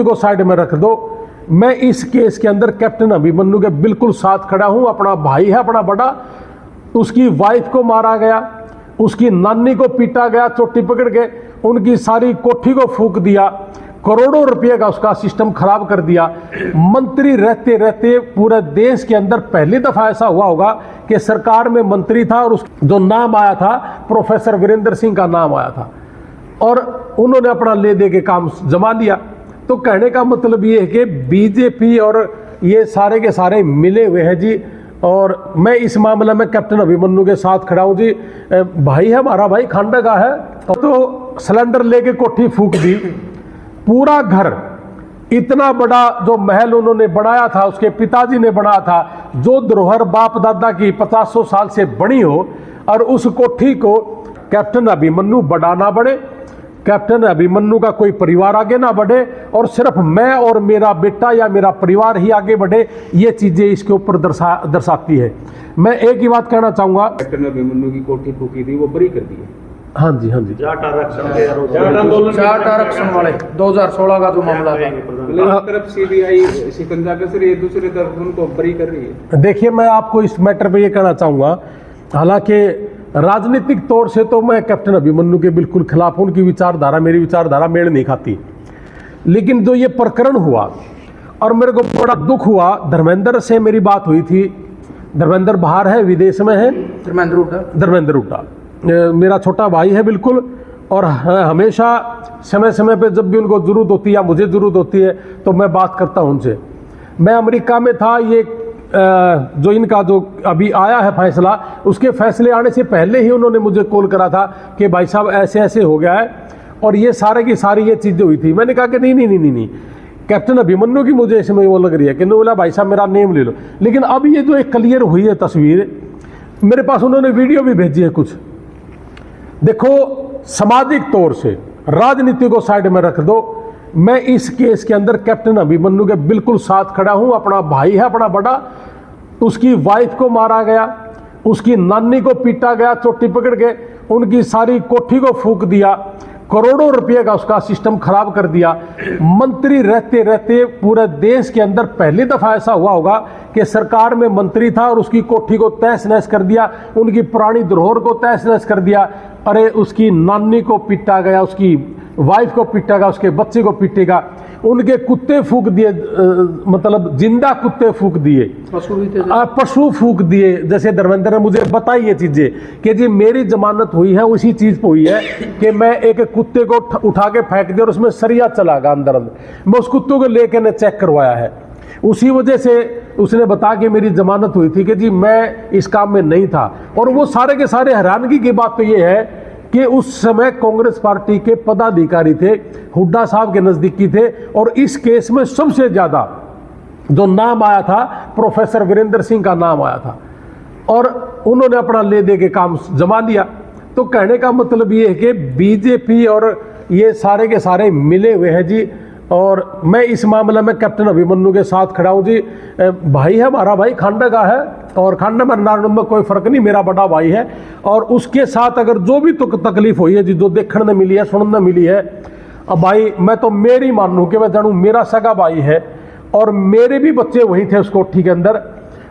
को साइड में रख दो। मैं इस केस के अंदर कैप्टन अभिमन्यु के बिल्कुल साथ खड़ा हूं। अपना भाई है, अपना बड़ा, उसकी वाइफ को मारा गया, उसकी नानी को पीटा गया चोटी पकड़ के, उनकी सारी कोठी को फूंक दिया, करोड़ों रुपए का उसका सिस्टम खराब कर दिया। मंत्री रहते रहते पूरे देश के अंदर पहली दफा ऐसा हुआ होगा कि सरकार में मंत्री था और उस जो नाम आया था प्रोफेसर वीरेंद्र सिंह का नाम आया था, और उन्होंने अपना ले दे के काम जमा लिया। तो कहने का मतलब ये है कि बीजेपी और ये सारे के सारे मिले हुए हैं जी। और मैं इस मामले में कैप्टन अभिमन्यु के साथ खड़ा हूं जी। भाई है, हमारा भाई खांडा का है। तो सिलेंडर लेके कोठी फूंक दी, पूरा घर, इतना बड़ा जो महल उन्होंने बनाया था, उसके पिताजी ने बनाया था, जो धरोहर बाप दादा की 50 साल से बनी हो, और उस कोठी को कैप्टन अभिमन्यु बड़ा ना बढ़े, कैप्टन अभिमन्यु का कोई परिवार आगे ना बढ़े, और सिर्फ मैं और मेरा बेटा या मेरा परिवार ही आगे बढ़े, ये चीजें इसके ऊपर दर्शाती है। मैं एक ही बात कहना चाहूंगा, कैप्टन अभिमन्यु की कोठी फूकी थी, वो बरी कर दी है। हाँ जी, हाँ जी। जाट आरक्षण वाले 2016 का जो मामला था, एक तरफ सीबीआई शिकंजा कस रही है, दूसरी तरफ उनको बरी कर रही है। देखिए, मैं आपको इस मैटर पे ये कहना चाहूंगा, हालांकि राजनीतिक तौर से तो मैं कैप्टन अभिमन्यु के बिल्कुल खिलाफ हूं, उनकी विचारधारा मेरी विचारधारा मेल नहीं खाती, लेकिन जो ये प्रकरण हुआ और मेरे को बड़ा दुख हुआ, धर्मेंद्र से मेरी बात हुई थी। धर्मेंद्र बाहर है, विदेश में है, धर्मेंद्र हुड्डा मेरा छोटा भाई है बिल्कुल, और हमेशा समय समय पे जब भी उनको जरूरत होती है या मुझे जरूरत होती है तो मैं बात करता हूं उनसे। मैं अमेरिका में था, ये जो इनका जो अभी आया है फैसला, उसके फैसले आने से पहले ही उन्होंने मुझे कॉल करा था कि भाई साहब ऐसे ऐसे हो गया है, और ये सारे की सारी ये चीज़ें हुई थी। मैंने कहा कि नहीं, कैप्टन अभिमन्यु की मुझे इसमें वो लग रही है कि बोला भाई साहब मेरा नेम ले लो। लेकिन अब ये जो एक क्लियर हुई है तस्वीर, मेरे पास उन्होंने वीडियो भी भेजी है कुछ। देखो, सामाजिक तौर से राजनीति को साइड में रख दो, मैं इस केस के अंदर कैप्टन अभिमन्यु के बिल्कुल साथ खड़ा हूं। अपना भाई है, अपना बड़ा, उसकी वाइफ को मारा गया, उसकी नानी को पीटा गया चोटी पकड़ के, उनकी सारी कोठी को फूंक दिया, करोड़ों रुपए का उसका सिस्टम खराब कर दिया। मंत्री रहते रहते पूरे देश के अंदर पहली दफा ऐसा हुआ होगा कि सरकार में मंत्री था और उसकी कोठी को तहस नहस कर दिया, उनकी पुरानी धरोहर को तहस नहस कर दिया। अरे उसकी नानी को पीटा गया, उसकी वाइफ को पीटा गया, उसके बच्चे को पीटेगा, उनके कुत्ते फूंक दिए, मतलब जिंदा कुत्ते फूंक दिए, पशु फूंक दिए। जैसे धर्मेंद्र ने मुझे बताई ये चीजें कि जी मेरी जमानत हुई है, उसी चीज पे हुई है कि मैं एक कुत्ते को उठा के फेंक दिया और उसमें सरिया चला गया अंदर। मैं उस कुत्ते को लेकर ने चेक करवाया है, उसी वजह से उसने बताया कि मेरी जमानत हुई थी कि जी मैं इस काम में नहीं था। और वो सारे के सारे हैरानगी की बात तो ये है कि उस समय कांग्रेस पार्टी के पदाधिकारी थे, हुड्डा साहब के नजदीकी थे, और इस केस में सबसे ज्यादा जो नाम आया था प्रोफेसर वीरेंद्र सिंह का नाम आया था, और उन्होंने अपना ले दे के काम जमा लिया। तो कहने का मतलब ये है कि बीजेपी और ये सारे के सारे मिले हुए हैं जी। और मैं इस मामले में कैप्टन अभिमन्यु के साथ खड़ा हूं जी। भाई है, हमारा भाई खांडा का है, और खांडा में नारायण में कोई फर्क नहीं, मेरा बड़ा भाई है। और उसके साथ अगर जो भी तकलीफ हुई है जी, जो देखने में मिली है, सुनने में मिली है, अब भाई मैं तो मेरी मानूं कि मैं जानूं मेरा सगा भाई है, और मेरे भी बच्चे वही थे उस कोठी के अंदर।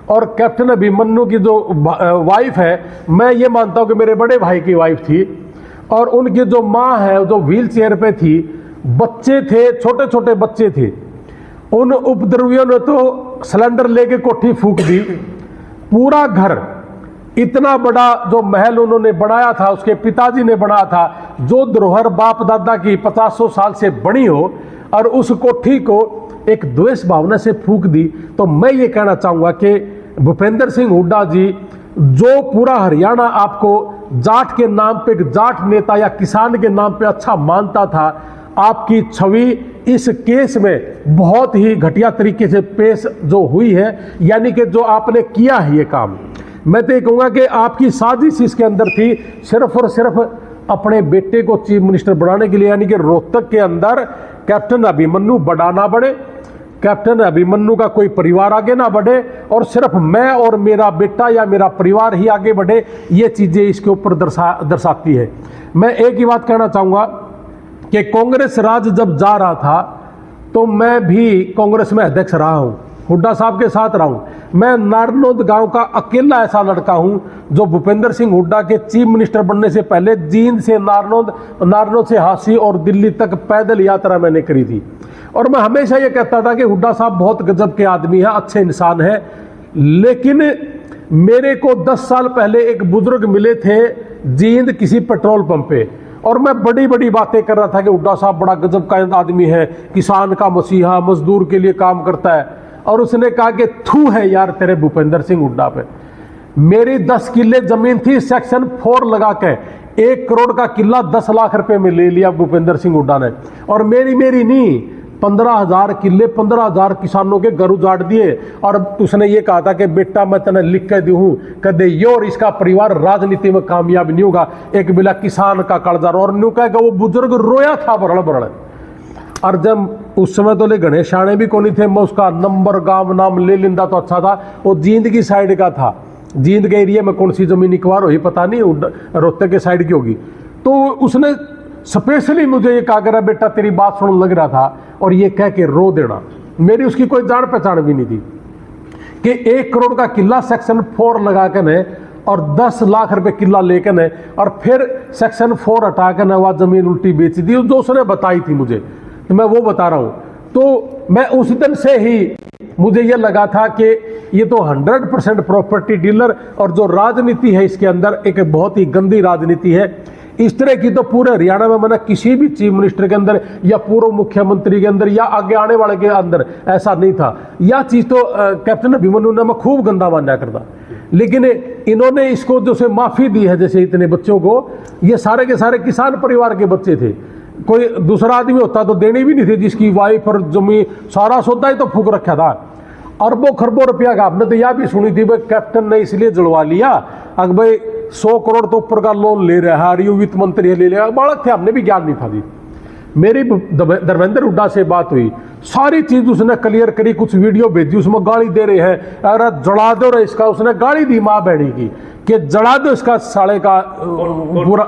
और कैप्टन अभिमन्यु की जो वाइफ है, मैं ये मानता हूं कि मेरे बड़े भाई की वाइफ थी, और उनकी जो माँ है जो व्हील चेयर पे थी, बच्चे थे, छोटे छोटे बच्चे थे। उन उपद्रवियों ने तो सिलेंडर लेके कोठी फूंक दी, पूरा घर, इतना बड़ा जो महल उन्होंने बनाया था, उसके पिताजी ने बनाया था, जो धरोहर बाप दादा की 50 साल से बनी हो, और उस कोठी को एक द्वेष भावना से फूंक दी। तो मैं ये कहना चाहूंगा कि भूपेंद्र सिंह हुड्डा जी, जो पूरा हरियाणा आपको जाट के नाम पे, जाट नेता या किसान के नाम पे अच्छा मानता था, आपकी छवि इस केस में बहुत ही घटिया तरीके से पेश जो हुई है, यानी कि जो आपने किया है ये काम, मैं तो ये कहूँगा कि आपकी साजिश इसके अंदर थी, सिर्फ और सिर्फ अपने बेटे को चीफ मिनिस्टर बनाने के लिए। यानी कि रोहतक के अंदर कैप्टन अभिमन्यु बड़ा ना बढ़े, कैप्टन अभिमन्यु का कोई परिवार आगे ना बढ़े, और सिर्फ मैं और मेरा बेटा या मेरा परिवार ही आगे बढ़े, ये चीज़ें इसके ऊपर दर्शाती है। मैं एक ही बात कहना चाहूँगा कि कांग्रेस राज जब जा रहा था तो मैं भी कांग्रेस में अध्यक्ष रहा हूं, हुड्डा साहब के साथ रहा हूं। मैं नारनौंद गांव का अकेला ऐसा लड़का हूं जो भूपेंद्र सिंह हुड्डा के चीफ मिनिस्टर बनने से पहले जींद से नारनौंद से हांसी और दिल्ली तक पैदल यात्रा मैंने करी थी। और मैं हमेशा ये कहता था कि हुड्डा साहब बहुत गजब के आदमी है, अच्छे इंसान है। लेकिन मेरे को 10 साल पहले एक बुजुर्ग मिले थे जींद किसी पेट्रोल पंप पे, और मैं बड़ी बड़ी बातें कर रहा था कि हुड्डा साहब बड़ा गजब का आदमी है, किसान का मसीहा, मजदूर के लिए काम करता है। और उसने कहा कि थू है यार तेरे भूपेंद्र सिंह हुड्डा पे। मेरी 10 किल्ले जमीन थी, सेक्शन 4 लगा के 1 करोड़ का किला 10 लाख रुपए में ले लिया भूपेंद्र सिंह हुड्डा ने। और मेरी नहीं 15,000 किल्ले 15,000 किसानों के घर उजाड़ दिए। और उसने ये कहा था कि बेटा मैं तेने लिख के दी हूँ कदे ये और इसका परिवार राजनीति में कामयाब नहीं होगा, एक बिला किसान का कर्जदार। और न्यू कह वो बुजुर्ग रोया था बरड़ बरड़। और जब उस समय तो ले गणेश शाणे भी कोनी थे, मैं उसका नंबर गांव नाम ले लिंदा तो अच्छा था। वो जींद की साइड का था, जींद के एरिया में कौन सी जमीन इकवार हुई पता नहीं, रोहतक के साइड की होगी। तो उसने स्पेशली मुझे ये कहा करा बेटा तेरी बात सुन लग रहा था, और ये कह के रो देना। मेरी उसकी कोई जान पहचान भी नहीं थी कि 1 करोड़ का किला सेक्शन 4 लगा के ने और 10 लाख रुपए किला लेकर ने, और फिर सेक्शन 4 हटा के ने वह जमीन उल्टी बेच दी जो उसने बताई थी मुझे। तो मैं वो बता रहा हूं। तो मैं उस दिन से ही मुझे ये लगा था कि ये तो 100% प्रॉपर्टी डीलर, और जो राजनीति है इसके अंदर एक बहुत ही गंदी राजनीति है। इस तरह की तो पूरे हरियाणा में मैंने किसी भी चीफ मिनिस्टर के अंदर या पूर्व मुख्यमंत्री के अंदर या आगे आने वाले के अंदर ऐसा नहीं था। यह चीज तो कैप्टन अभिमन्यु ने मैं खूब गंदा माना करता, लेकिन इन्होंने इसको जो से माफी दी है, जैसे इतने बच्चों को, ये सारे के सारे किसान परिवार के बच्चे थे। कोई दूसरा आदमी होता तो देनी भी नहीं थी, जिसकी वाइफ और जमीन सारा सौदा ही तो फूक रखा था। अरबों खरबों रुपया का आपने तो यह भी सुनी थी भाई कैप्टन ने इसलिए जुड़वा लिया, अगर भाई 100 करोड़ तो ऊपर का लोन ले रहा है, वित्त मंत्री ले लिया, बालक थे, हमने भी ज्ञान नहीं था जी। मेरी धर्मेंद्र हुड्डा से बात हुई, सारी चीज उसने क्लियर करी, कुछ वीडियो भेजी, उसमें गाली दे रहे हैं, अरे जड़ा दो रे इसका, उसने गाली दी माँ बहनी की कि जड़ा दो इसका साले का पूरा।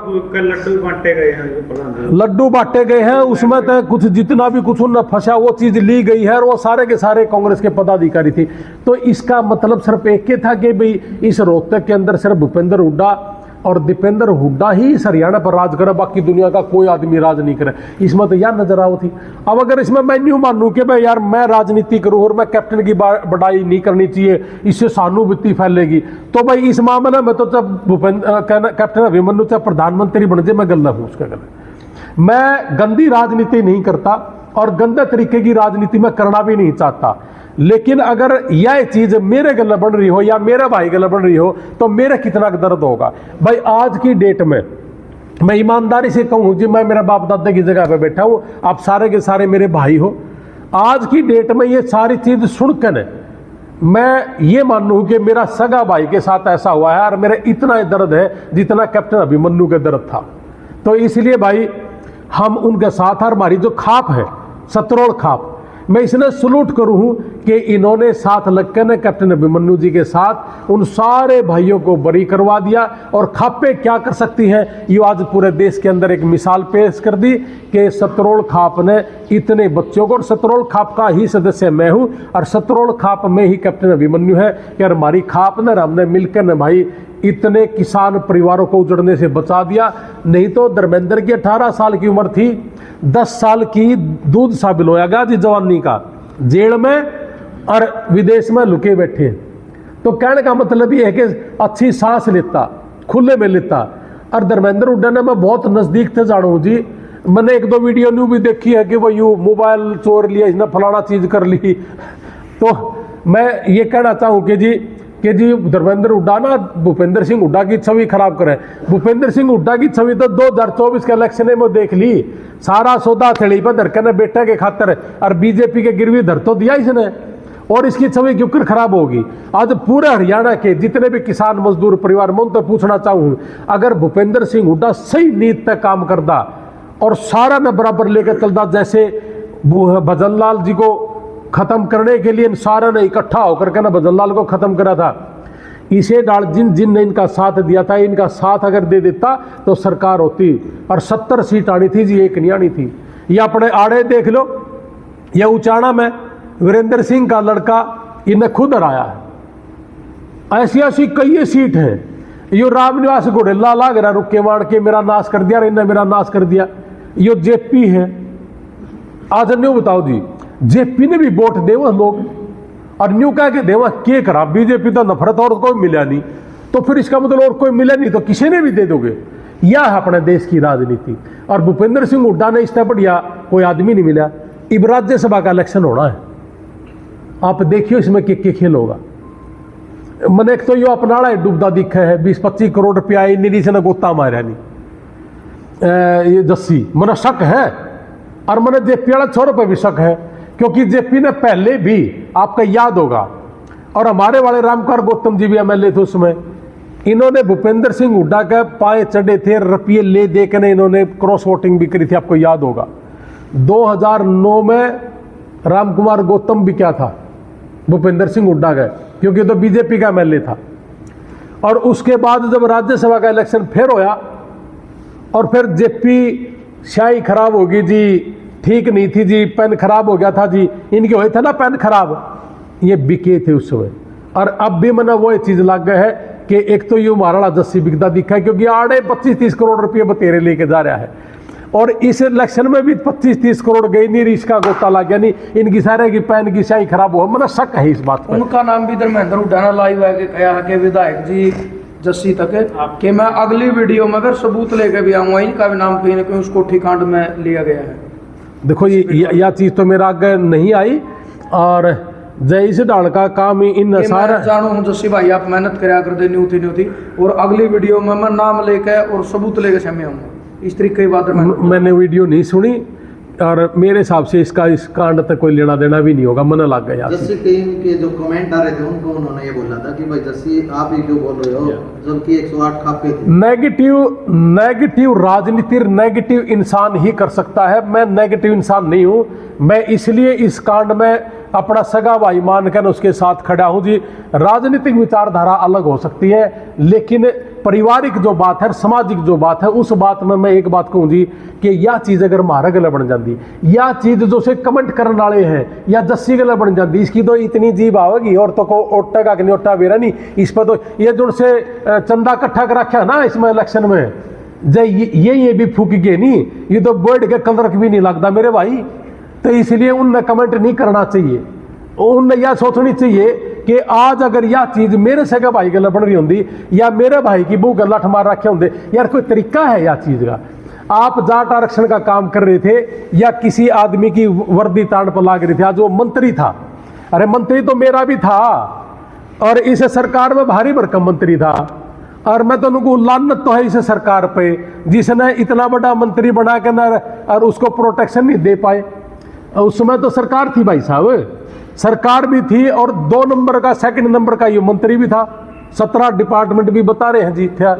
लड्डू बांटे गए हैं उसमें तो कुछ जितना भी कुछ न फंसा वो चीज ली गई है, और वो सारे के सारे कांग्रेस के पदाधिकारी थे। तो इसका मतलब सिर्फ एक ही था कि भाई इस रोहतक के अंदर सिर्फ भूपेंद्र हुड्डा और दीपेंद्र हुड्डा ही इस हरियाणा पर राज करे, बाकी दुनिया का कोई आदमी राज नहीं करे। इसमें तो यार नजर आओ थी। अब अगर इसमें मैं न्यू मानूं कि भाई यार मैं राजनीति करूं और मैं कैप्टन की बढ़ाई नहीं करनी चाहिए, इससे सहानुभूति फैलेगी, तो भाई इस मामले में तो जब कैप्टन अभिमन्यु चाहे प्रधानमंत्री बन जाए मैं गल्ला हूं उसका गलत। मैं गंदी राजनीति नहीं करता और गंदे तरीके की राजनीति में करना भी नहीं चाहता, लेकिन अगर यह चीज मेरे गले बन रही हो या मेरे भाई गले बन रही हो तो मेरा कितना दर्द होगा। भाई आज की डेट में मैं ईमानदारी से कहूं जी, मैं मेरे बाप दादा की जगह पे बैठा हूं, आप सारे के सारे मेरे भाई हो। आज की डेट में ये सारी चीज सुनकर मैं ये मानूं कि मेरा सगा भाई के साथ ऐसा हुआ है और मेरा इतना दर्द है जितना कैप्टन अभिमन्यु का दर्द था। तो इसलिए भाई हम उनके साथ, और हमारी जो खाप है सतरोल खाप, मैं इसने सलूट करूं कि इन्होंने साथ लगकर ने कैप्टन अभिमन्यु जी के साथ उन सारे भाइयों को बरी करवा दिया। और खापे क्या कर सकती हैं ये आज पूरे देश के अंदर एक मिसाल पेश कर दी कि सतरोल खाप ने इतने बच्चों को, और सतरोल खाप का ही सदस्य मैं हूं और सतरोल खाप में ही कैप्टन अभिमन्यु है कि हमारी खाप ने, हमने मिलकर ने भाई इतने किसान परिवारों को उजड़ने से बचा दिया। नहीं तो धर्मेंद्र की 18 साल की उम्र थी, 10 साल की दूध सा बिलोया गया जी जवानी का, जेल में और विदेश में लुके बैठे। तो कहने का मतलब ये है कि अच्छी सांस लेता, खुले में लेता। और धर्मेंद्र हुड्डा ने मैं बहुत नजदीक से जानू जी, मैंने 1-2 वीडियो न्यू भी देखी है कि वो यू मोबाइल चोर लिया, इसने फलाना चीज कर ली। तो मैं ये कहना चाहूँ कि जी धर्मेंद्र हुड्डा ना भूपेंद्र सिंह हुड्डा की छवि खराब करे। भूपेंद्र सिंह हुड्डा की छवि तो 2024 के इलेक्शन में देख ली, सारा सौदा थैली पर धरकर ने बेटा के खातर, और बीजेपी के गिरवी धर तो दिया इसने, और इसकी छवि क्यों कर खराब होगी। आज पूरे हरियाणा के जितने भी किसान मजदूर परिवार, मैं तो पूछना चाहूँ, अगर भूपेंद्र सिंह हुड्डा सही नीति तक काम करता और सारा में बराबर लेकर चलता, जैसे भजन लाल जी को खत्म करने के लिए सारा ने इकट्ठा होकर के ना भजन लाल को खत्म करा था, इसे डाल जिन ने इनका साथ दिया था, इनका साथ अगर दे देता तो सरकार होती। और 70 सीट आनी थी जी, एक नहीं आनी थी। ये अपने आड़े देख लो, यह उचाना में वीरेंद्र सिंह का लड़का इन्हें खुद हराया है। ऐसी ऐसी कई सीट हैं। यो रामनिवास घोड़ेला लाग रहा रुके मार के मेरा नाश कर दिया, इन्हें मेरा नाश कर दिया। यो जेपी है। आज न्यू बताओ जी, जेपी ने भी वोट दे वो लोग, और न्यू कह के देवा के करा बीजेपी तो नफरत और कोई मिला नहीं, तो फिर इसका मतलब और कोई मिला नहीं तो किसी ने भी दे दोगे। यह है अपने देश की राजनीति। और भूपेंद्र सिंह हुड्डा ने इससे बढ़िया कोई आदमी नहीं मिला। अब राज्यसभा का इलेक्शन होना है, आप देखियो इसमें के खेल होगा। मैंने एक तो यो अपना डूबता दिखा है, 20-25 करोड़ रुपया इन से गोता मारा नहीं ये जस्सी, मैंने शक है। और मैंने जेपी वाला छोरों पर भी शक है, क्योंकि जेपी ने पहले भी आपका याद होगा, और हमारे वाले रामकुमार गौतम जी भी एमएलए थे उसमें, इन्होंने भूपेंद्र सिंह हुड्डा के पाए चढ़े थे, रुपये ले दे के इन्होंने क्रॉस वोटिंग भी करी थी, आपको याद होगा। 2009 में रामकुमार गौतम भी क्या था भूपेंद्र सिंह हुड्डा का, क्योंकि तो बीजेपी का एमएलए था। और उसके बाद जब राज्यसभा का इलेक्शन फिर होया, और फिर जेपी शाही खराब होगी जी, ठीक नहीं थी जी, पेन खराब हो गया था जी, इनके हुए थे ना पेन खराब, ये बिके थे उस समय। और अब भी मैंने वो चीज लग गया है कि एक तो ये माराड़ा जस्सी बिकता दिखा है, क्योंकि आड़े 25-30 करोड़ रुपये बतेरे लेके जा रहा है। और इस इलेक्शन में भी 25-30 करोड़ गई नहीं, इसका गोता लग गया नहीं, इनकी सारे की पैन की शाही खराब हो, मैंने शक है इस बात पर। उनका नाम भी धर्मेंद्र हुड्डा लाइव है कि कहा कि विधायक जी जस्सी तक कि मैं अगली वीडियो में अगर सबूत लेके भी आऊंगा, इनका भी नाम कहीं ना कहीं उसको ठिकांड में लिया गया है। देखो यह चीज तो मेरा आगे नहीं आई, और जय इस डाल का काम इन सारा जानू हूँ जस्सी भाई, आप मेहनत कराया कर दे न्यू थी, और अगली वीडियो में मैं नाम लेके और सबूत लेके सामने आऊंगा। इस तरीके की बात मैंने वीडियो नहीं सुनी, और मेरे हिसाब से इसका इस कांड तक कोई लेना देना भी नहीं होगा, मन लग गया। जस्सी टीम के जो कमेंट आ रहे थे उनको उन्होंने ये बोला था कि भाई जस्सी आप ही क्यों बोल रहे हो, जबकि 108 खापे थे। नेगेटिव राजनीति नेगेटिव इंसान ही कर सकता है। मैं नेगेटिव इंसान नहीं हूं, मैं इसलिए इस कांड में अपना सगा भाई मानकर उसके साथ खड़ा हूं जी। राजनीतिक विचारधारा अलग हो सकती है, लेकिन पारिवारिक जो बात है, सामाजिक जो बात है, उस बात में मैं एक बात कहूँ जी कि यह चीज़ अगर मारा गला बन जाती, या चीज़ जो से कमेंट करने वाले हैं या जस्सी गला बन जाती, इसकी तो इतनी जीभ आवेगी, और तो को ओटा का नहीं ओटा बेरा नहीं, इस पर तो ये जो से चंदा इकट्ठा कर रखा है ना इसमें इलेक्शन में, जय ये भी फूक गए नहीं, ये तो वर्ड के कलर भी नहीं लगता मेरे भाई। तो इसलिए उनने कमेंट नहीं करना चाहिए, उनने यह सोचनी चाहिए कि आज अगर यह चीज मेरे सगे भाई गला बन रही होंगी, या मेरे भाई की बहू गला ठमा रखे होंगे, यार कोई तरीका है यह चीज का। आप जाट आरक्षण का काम कर रहे थे, या किसी आदमी की वर्दी ताड़ पर लाग रही थी, आज वो मंत्री था, अरे मंत्री तो मेरा भी था, और इस सरकार में भारी भरकम मंत्री था, और मैं तो उनको लानत तो है इस सरकार पे, जिसने इतना बड़ा मंत्री बना के ना और उसको प्रोटेक्शन नहीं दे पाए। उस समय तो सरकार थी भाई साहब, सरकार भी थी, और 2 नंबर का 2nd नंबर का ये मंत्री भी था, 17 डिपार्टमेंट भी बता रहे हैं जी था,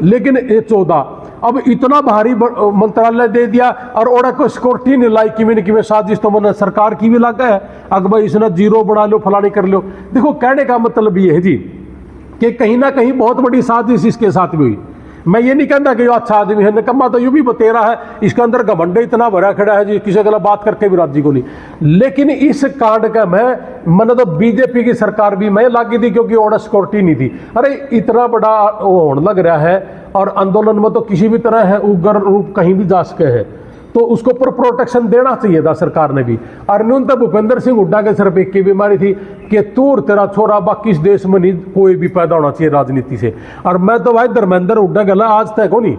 लेकिन ये 14। अब इतना भारी मंत्रालय दे दिया, और ओड़ा को सिक्योरिटी नहीं लाई, कि साजिश तो मैंने सरकार की भी लगा है, अगर भाई इसने जीरो बना लो, फलानी कर लो। देखो कहने का मतलब ये है जी कि कहीं ना कहीं बहुत बड़ी साजिश इसके साथ भी हुई। मैं ये नहीं कहता कि अच्छा आदमी है, निकम्मा तो यूं भी बतेरा है, इसके अंदर घमंड इतना भरा खड़ा है जी, किसी गला बात करके भी राजी को नहीं। लेकिन इस कांड का मैंने तो बीजेपी की सरकार भी मैं लागी थी, क्योंकि ऑर्डर सिक्योरिटी नहीं थी। अरे इतना बड़ा होने लग रहा है, और आंदोलन में तो किसी भी तरह है उग्र रूप कहीं भी जा सके है, तो उसको पर प्रोटेक्शन देना चाहिए था सरकार ने भी। और न्यूनतम भूपेंद्र सिंह हुड्डा के सिर्फ एक की बीमारी थी कि तूर तेरा छोरा बाकी इस देश में नहीं कोई भी पैदा होना चाहिए राजनीति से। और मैं तो भाई धर्मेंद्र हुड्डा गला आज तक हो नहीं,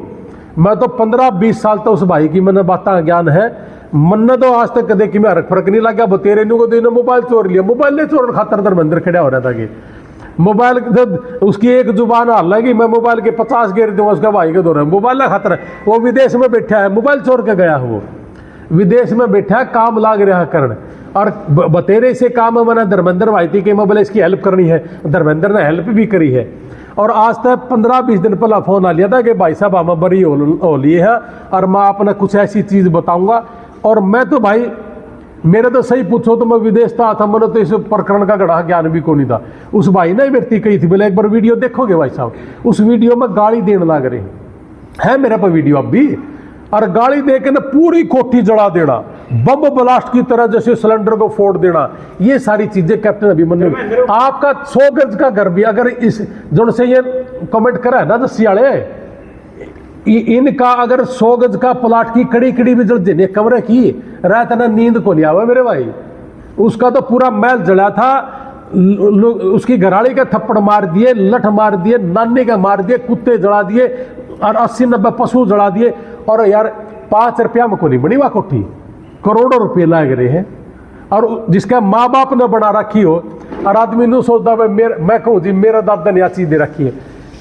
मैं तो 15-20 साल तो उस भाई की मैंने बातें ज्ञान है, मन तो आज तक कदे कि मैं फर्क नहीं लग गया। बतेरे नु को देने मोबाइल चोर लिया, मोबाइल ले चोर खातर धर्मेंद्र खड़ा हो रहा था कि मोबाइल उसकी एक जुबान हाल है कि मैं मोबाइल के 50 गेर दूंगा उसका भाई के दौरान, मोबाइल का खतरा। वो विदेश में बैठा है, मोबाइल चोर के गया है, वो विदेश में बैठा है, काम लाग रहा करण। और बतेरे से काम है मैंने धर्मेंद्र भाई थी कि मैं बोले इसकी हेल्प करनी है, धर्मेंद्र ने हेल्प भी करी है। और आज तक 15-20 दिन पहला फोन आ लिया था कि भाई साहब हमें बड़ी हो लिए है, और मैं आपने कुछ ऐसी चीज बताऊंगा। और मैं तो भाई मेरे तो सही पूछो तो मैं विदेश था, मैंने तो इस प्रकरण का गढ़ा ज्ञान भी को नहीं था। उस भाई ने व्यक्ति कही थी, बोले एक बार वीडियो देखोगे भाई साहब, उस वीडियो में गाली देने लग रहे हैं मेरे पर वीडियो अब भी। और गाली दे के ना पूरी कोठी जला देना, बम ब्लास्ट की तरह जैसे सिलेंडर को फोड़ देना, ये सारी चीजें कैप्टन अभिमन्यु। आपका 100 गज का घर भी अगर इस जो से ये कमेंट करा है ना दस्सी वाले, इनका अगर 100 गज का प्लाट की कड़ी कड़ी भी जल देने कमरे की रात ना नींद को नहीं आवा मेरे भाई। उसका तो पूरा महल जला था, उसकी घराड़ी का थप्पड़ मार दिए, लठ मार दिए, नानी का मार दिए, कुत्ते जला दिए और 80-90 पशु जला दिए। और यार 5 रुपया में को नहीं बनी वह कोठी, करोड़ों रुपये लाग रहे हैं। और जिसका माँ बाप ने बना रखी हो और आदमी नहीं सोचता मैं कहूँ जी मेरा दादा ने यह चीज दे रखी है,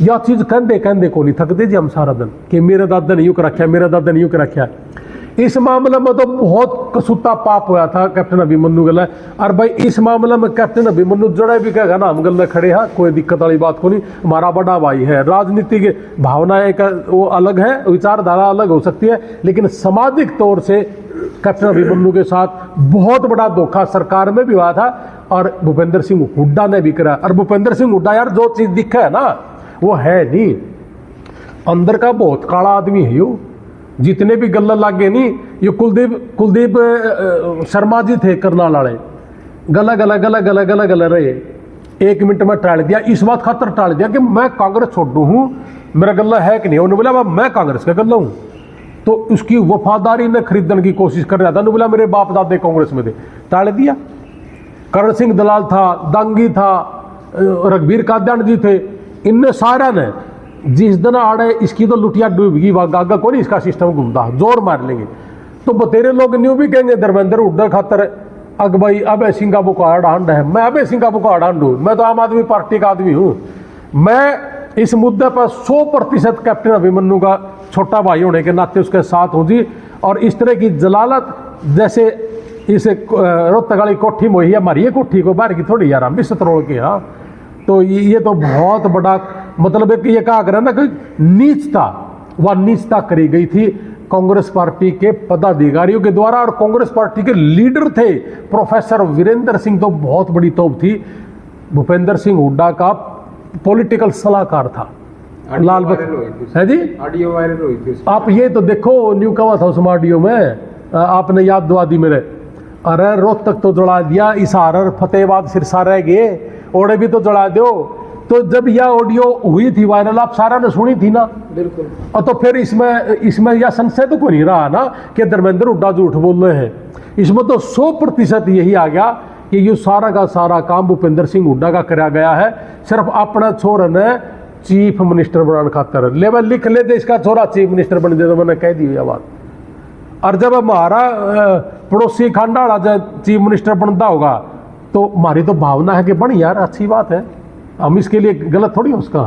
यह चीज कहते कहते को नहीं थकते जी हम सारा दिन कि मेरा दादा ने यूं कर रखा, मेरा दादा ने यूं कर रखा। इस मामले में तो बहुत कसूता पाप होया था कैप्टन अभिमन्यु गला। और भाई इस मामले में कैप्टन अभिमन्यु जड़े भी कहेगा ना हम गले खड़े हैं, कोई दिक्कत वाली बात को नहीं। हमारा बड़ा भाई है, राजनीतिक भावनाएं का वो अलग है, विचारधारा अलग हो सकती है, लेकिन सामाजिक तौर से कैप्टन अभिमन्यु के साथ बहुत बड़ा धोखा सरकार में भी हुआ था और भूपेंद्र सिंह हुड्डा ने भी करा। और भूपेंद्र सिंह हुड्डा यार जो चीज दिखा है ना वो है नहीं, अंदर का बहुत काला आदमी है। यो जितने भी गल्ला लागे नहीं, ये कुलदीप शर्मा जी थे करनाल वाले, गला गला गला गला गला गला रहे। 1 मिनट में टाल दिया, इस बात खातर टाल दिया कि मैं कांग्रेस छोड़ू हूं, मेरा गल्ला है कि नहीं। उन्होंने बोला मैं कांग्रेस का गल्ला हूं, तो उसकी वफादारी ने खरीदने की कोशिश कर रहा था। उन्होंने बोला मेरे बाप दादे कांग्रेस में थे, टाल दिया। करण सिंह दलाल था, दांगी था, रघबीर कादियान जी थे, इनने सारा ने जिस दिन आड़े इसकी तो लुटिया डूबगी गागा को नहीं, इसका सिस्टम घूमता जोर मार लेंगे। तो बतेरे लोग न्यू भी कहेंगे धर्मेंद्र हुड्डा खातर अग भाई अब सिंह का बुखार डांड है, मैं अब सिंह का बुखार डांड हूं, मैं तो आम आदमी पार्टी का आदमी हूं। मैं इस मुद्दे पर 100% कैप्टन अभिमन्यु का छोटा भाई होने के नाते उसके साथ हूं जी। और इस तरह की जलालत जैसे इस रोहतक वाली कोठी मोही है, हमारी ये कोठी को बाहर की थोड़ी यार, हम भी सतरोल के। हाँ तो ये तो बहुत बड़ा मतलब है कि ये कहा कर ना कि नीचता, वह नीचता करी गई थी कांग्रेस पार्टी के पदाधिकारियों के द्वारा। और कांग्रेस पार्टी के लीडर थे प्रोफेसर वीरेंद्र सिंह, तो बहुत बड़ी तोप थी। भूपेंद्र सिंह हुड्डा का पॉलिटिकल सलाहकार था। लाल है जी, ऑडियो वायरल हुई थी। आप ये तो देखो न्यू कहा था उस ऑडियो में, आपने याद दुआ दी मेरे। अरे रोहतक तो जला दिया, इसार फतेहाबाद सिरसा रह गए, ओड़े भी तो जला दो। तो जब यह ऑडियो हुई थी वायरल, आप सारा ने सुनी थी ना, बिल्कुल। और तो फिर इसमें यह संशय तो कोई नहीं रहा ना कि धर्मेंद्र हुड्डा झूठ बोल रहे हैं। इसमें तो 100% यही आ गया कि ये सारा का सारा काम भूपेंद्र सिंह हुड्डा का कराया गया है, सिर्फ अपना छोर ने चीफ मिनिस्टर बनाने खातर। लेवल लिख ले दे इसका छोरा चीफ मिनिस्टर बन जाए, तो मैंने कह दी यह बात। और जब हमारा पड़ोसी खांडाड़ा जब चीफ मिनिस्टर बनता होगा तो हमारी तो भावना है कि बन यार अच्छी बात है, हम इसके लिए गलत थोड़ी हो उसका।